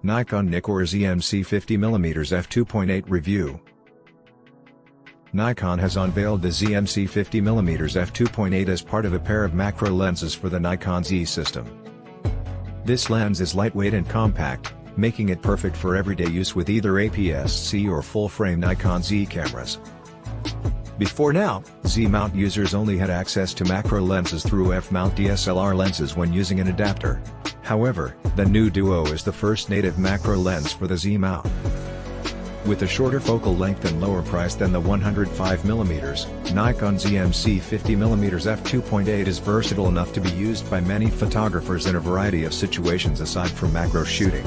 Nikon Nikkor Z MC 50mm F2.8 review. Nikon has unveiled the Z MC 50mm F2.8 as part of a pair of macro lenses for the Nikon Z system. This lens is lightweight and compact, making it perfect for everyday use with either APS-C or full-frame Nikon Z cameras. Before now, Z-mount users only had access to macro lenses through F-mount DSLR lenses when using an adapter. However, the new Duo is the first native macro lens for the Z-mount. With a shorter focal length and lower price than the 105mm, Nikon Z MC 50mm F2.8 is versatile enough to be used by many photographers in a variety of situations aside from macro shooting.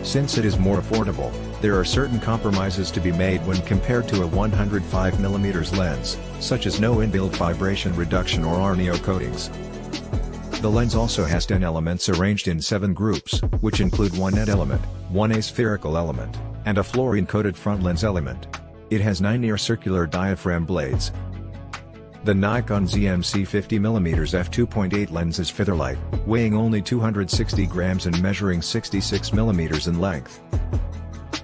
Since it is more affordable, there are certain compromises to be made when compared to a 105mm lens, such as no inbuilt vibration reduction or RNO coatings. The lens also has 10 elements arranged in 7 groups, which include one net element, one aspherical element, and a fluorine-coated front lens element. It has 9 near-circular diaphragm blades. The Nikon Z MC 50mm f2.8 lens is featherlight, weighing only 260 grams and measuring 66mm in length.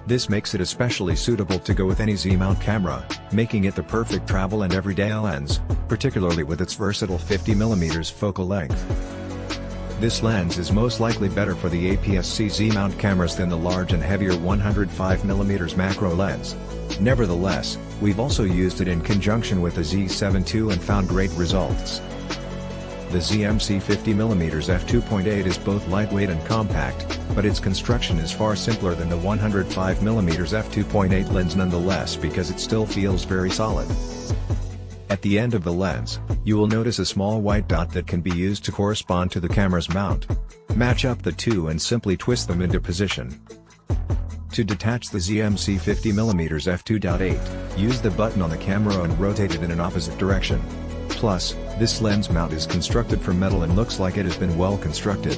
This makes it especially suitable to go with any Z-mount camera, making it the perfect travel and everyday lens, particularly with its versatile 50mm focal length. This lens is most likely better for the APS-C Z-mount cameras than the large and heavier 105mm macro lens. Nevertheless, we've also used it in conjunction with the Z7 II and found great results. The Z MC 50mm f2.8 is both lightweight and compact, but its construction is far simpler than the 105mm f2.8 lens nonetheless because it still feels very solid. At the end of the lens, you will notice a small white dot that can be used to correspond to the camera's mount. Match up the two and simply twist them into position. To detach the Z MC 50mm f2.8, use the button on the camera and rotate it in an opposite direction. Plus, this lens mount is constructed from metal and looks like it has been well constructed.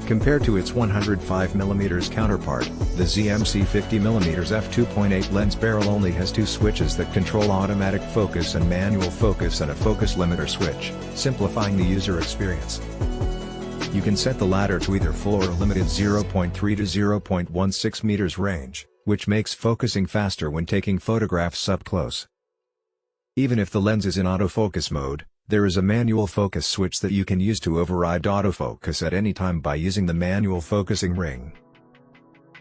Compared to its 105mm counterpart, the Z MC 50mm f2.8 lens barrel only has 2 switches that control automatic focus and manual focus and a focus limiter switch, simplifying the user experience. You can set the latter to either full or limited 0.3 to 0.16 meters range, which makes focusing faster when taking photographs up close. Even if the lens is in autofocus mode, there is a manual focus switch that you can use to override autofocus at any time by using the manual focusing ring.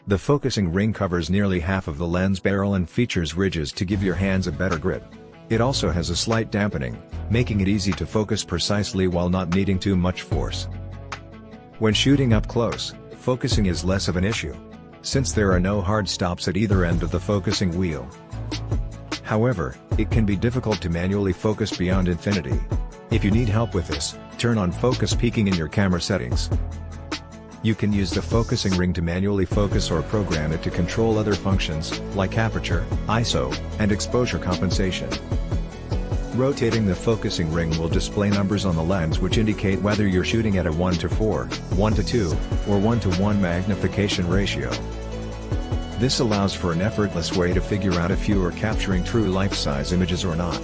The focusing ring covers nearly half of the lens barrel and features ridges to give your hands a better grip. It also has a slight dampening, making it easy to focus precisely while not needing too much force. When shooting up close, focusing is less of an issue, since there are no hard stops at either end of the focusing wheel. However, it can be difficult to manually focus beyond infinity. If you need help with this, turn on focus peaking in your camera settings. You can use the focusing ring to manually focus or program it to control other functions, like aperture, ISO, and exposure compensation. Rotating the focusing ring will display numbers on the lens which indicate whether you're shooting at a 1:4, 1:2, or 1:1 magnification ratio. This allows for an effortless way to figure out if you are capturing true life-size images or not.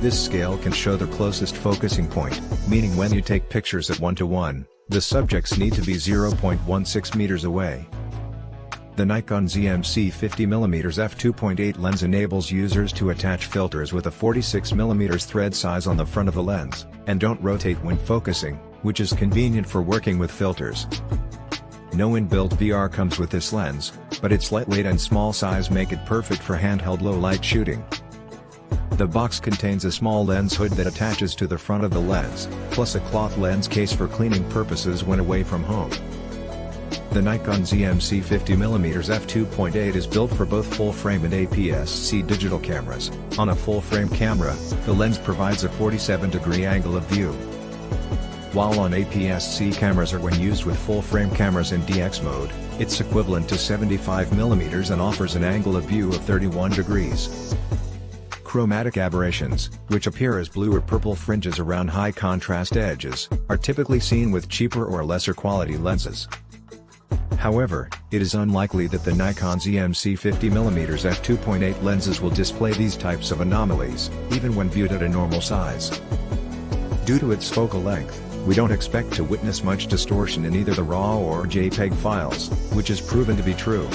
This scale can show the closest focusing point, meaning when you take pictures at 1:1, the subjects need to be 0.16 meters away. The Nikon Z MC 50mm f2.8 lens enables users to attach filters with a 46mm thread size on the front of the lens, and don't rotate when focusing, which is convenient for working with filters. No inbuilt VR comes with this lens, but its lightweight and small size make it perfect for handheld low-light shooting. The box contains a small lens hood that attaches to the front of the lens, plus a cloth lens case for cleaning purposes when away from home. The Nikon Z MC 50mm f2.8 is built for both full-frame and APS-C digital cameras. On a full-frame camera, the lens provides a 47-degree angle of view, while on APS-C cameras or when used with full-frame cameras in DX mode, it's equivalent to 75mm and offers an angle of view of 31 degrees. Chromatic aberrations, which appear as blue or purple fringes around high-contrast edges, are typically seen with cheaper or lesser quality lenses. However, it is unlikely that the Nikon Z MC 50mm f2.8 lenses will display these types of anomalies, even when viewed at a normal size. Due to its focal length, We don't expect to witness much distortion in either the RAW or JPEG files, which is proven to be true.